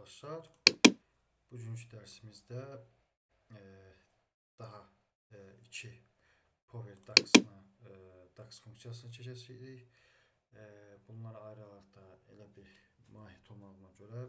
arkadaşlar. Bugünkü dərsimizdə daha iki power DAX funksiyasını keçəcəyik. Bunlar ayrı-ayrıda elə bir mahiyət olmağına görə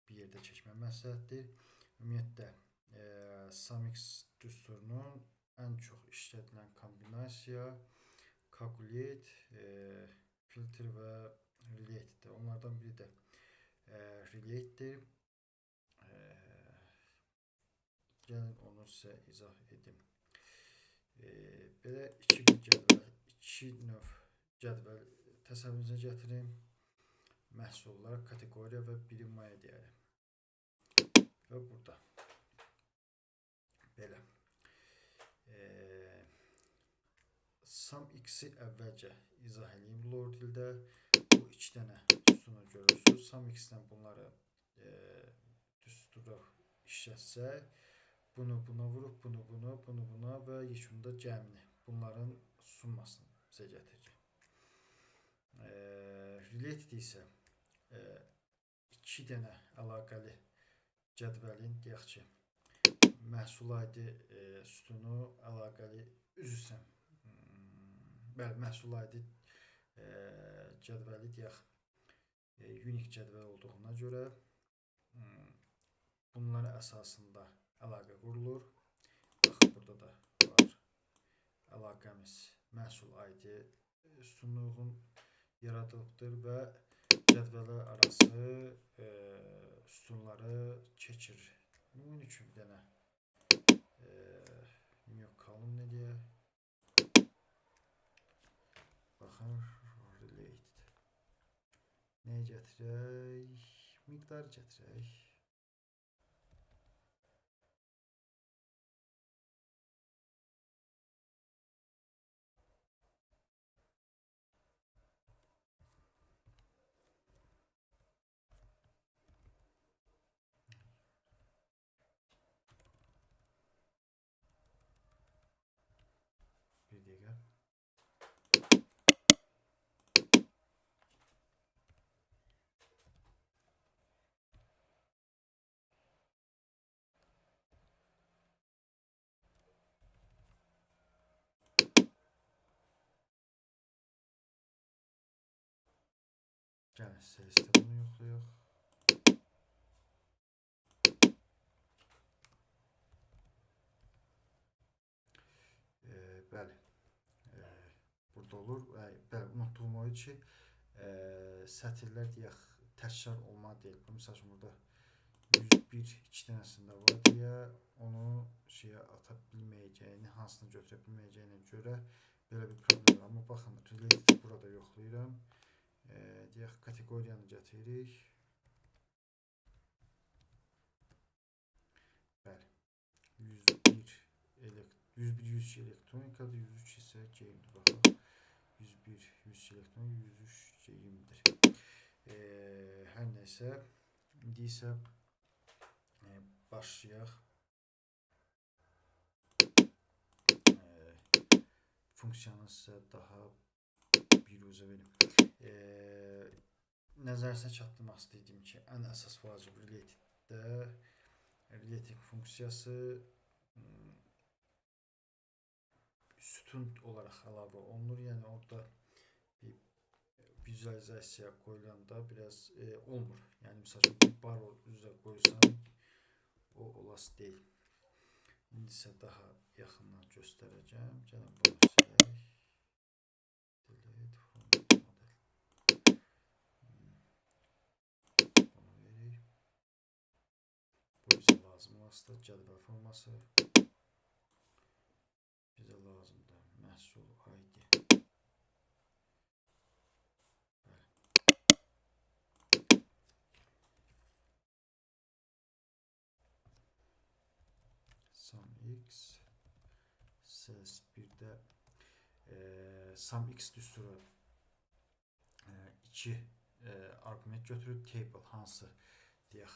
bir yerdə keçmək məsləhətdir. Ümumiyyətlə, SUMX düsturunun ən çox işlədilən kombinasiya calculate, filter və relate'dir. Onlardan biri də relate'dir. Gəlin onu sizə izah edim. Belə iki növ cədvəl təsəvvürünüzə gətirin. Məhsullar, kateqoriya və bilinməyə deyərik. Və burada belə. SUMX-i əvvəlcə izah edeyim Lord dildə. Bu iki dənə düsturu görürsünüz. SUMX-dən bunları düstura işlətsək, bunu buna vurub, bunu buna və yekununda cəmini bunların summasını bizə gətirir. Related isə iki dənə əlaqəli cədvəlin, deyək ki, məhsul aidi sütunu əlaqəli məhsul aidi cədvəli deyək, unik cədvəl olduğuna görə bunların əsasında əlaqə qurulur. Bax, burada da var. Əlaqəmiz məhsul aidi sütunluğun yaradılıbdır və cədvəllər arası sütunları keçir. Bunun üçün bir dənə new column nə deyək? Baxın, related. Nəyə gətirək? Miqdarı gətirək. Bir dəqiqə. Gəlin sizə istə bunu yoxlayaq. Bəli, burada olur. Bəli, unutduğum o ki, sətirlər deyək, təkrar olmalı deyil. Məsəl üçün, burada 101 iki dənəsində var deyə, onu şeyə ata bilməyəcəyini, hansını götürə bilməyəcəyinə görə belə bir problem var. Amma baxın, related burada yoxlayıram. Deyək, kateqoriyanı gətiririk. Bəli, 101 elektronikadır, 103 isə geyimdir. Baxaq, 101 elektronik, 103 geyimdir. Hər nəysə, indi isə başlayaq. Funksiyanı sizə daha bir üzə verim. Nəzərinizə çatdırmaq istədiyim ki, ən əsas vacib relateddə related funksiyası sütun olaraq əlavə olunur. Yəni, orada bir vizualizasiya qoyulanda biraz olmur. Yəni, misal üçün, bir bar üzrə qoyursan, o olası deyil. İndi isə daha yaxından göstərəcəm. Gəlin bunu silək. Bu bizə lazım olasıdır. Cədvəl forması. Bizə lazımdır məhsul ID. SUMX ses bir də SUMX düsturu iki arqument götürür. Table hansı deyək,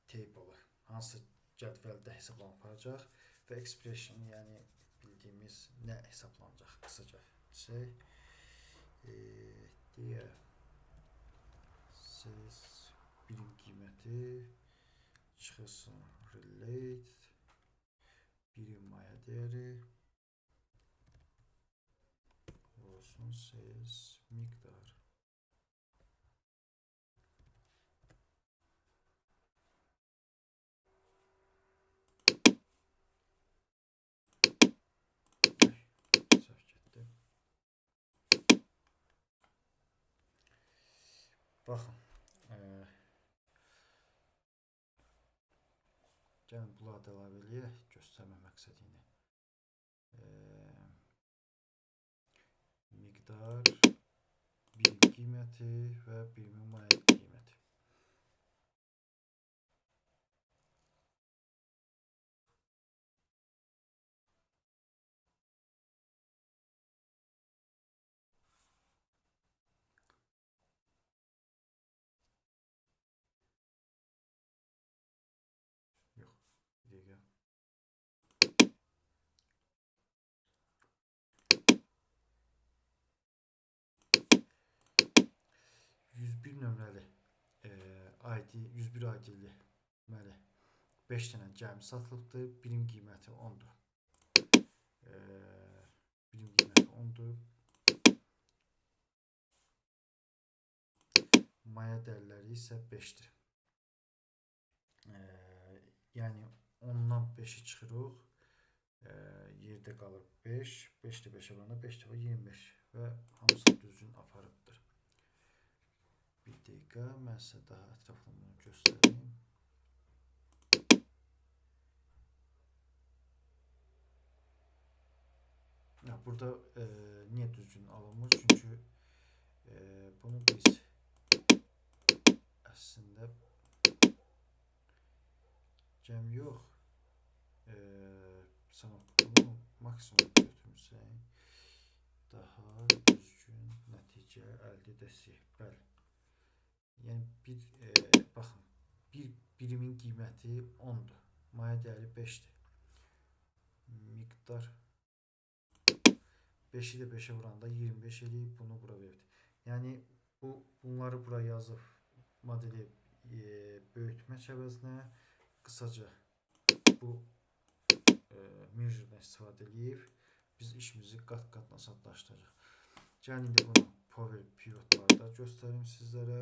table hansı cədvəldə hesablanacaq və expression, yəni bildiyimiz nə hesablanacaq, qısaca desək, deyək, Siz birim qiyməti çıxılsın relate birim maya dəyəri olsun siz miqdar. Səhv getdi. Baxın. Gəlin bunları da əlavə eləyək göstərmə məqsədi ilə. Miqdar birim qiyməti və birimin maya qiyməti. Yox, bir dəqiqə. Nömrəli ID 101 ID-li deməli 5 dənə gəmi satılıbdır. Birim qiyməti 10-dur. Birim qiyməti 10-dur. Maya dəyərləri isə 5-dir. Yəni 10-dan 5-i çıxırıq. Yerdə qalır 5. 5-də 5-ə vuranda 5 dəfə 25 və hamısı düzgün aparıbdır. Bir dəqiqə, mən sizə daha ətraflı bunu göstəreyim. Burada niyə düzgün alınmır? Çünki bunu biz əslində cəm yox, bunu maksimum götürmüsən, daha düzgün nəticə əldə edəsik. Bəli. Yəni baxın, bir birimin qiyməti 10-dur. Maya dəyəri 5-dir. Miqdar 5-i də 5-ə vuranda 25 eləyib, bunu bura verdi. Yəni bunları bura yazıb modeli böyütmək əvəzinə qısaca bu measure-dan istifadə edib biz işimizi qat-qat asanlaşdıracaq. Gəlin indi bunu power pivotlarda göstərim sizlərə.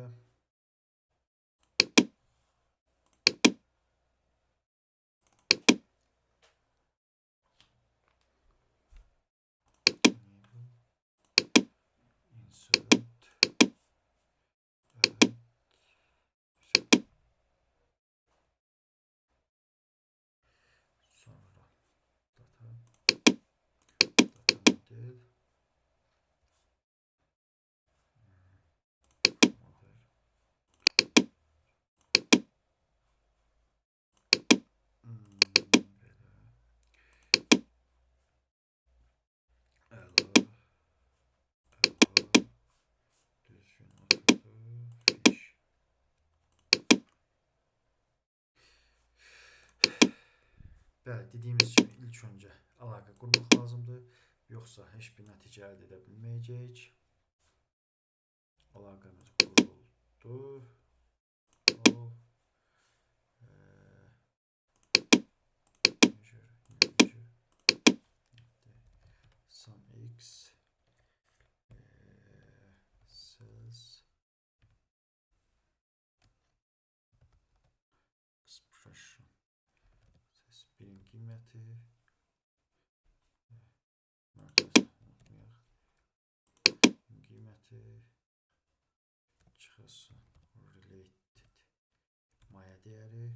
Bəli, dediyimiz kimi ilk öncə əlaqə qurmaq lazımdır. Yoxsa heç bir nəticə əldə edə bilməyəcəyik. Əlaqəmiz quruldu. Sum x cells expression birim qiyməti çıxılsın related maya dəyəri,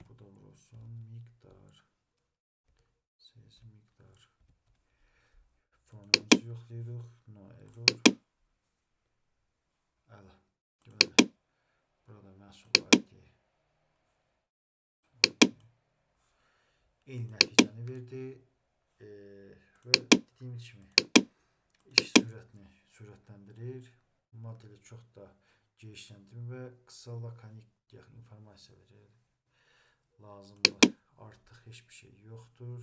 bu da vurulsun miqdar, siz miqdar formumuzu yoxlayırıq, no error. Əla, deməli burada məhsul ID eyni nəticəni verdi və dediyimiz kimi iş sürətini sürətləndirir, modeli çox da genişləndirir və qısa lakonik informasiya verir. Lazımdır, artıq heç bir şey yoxdur.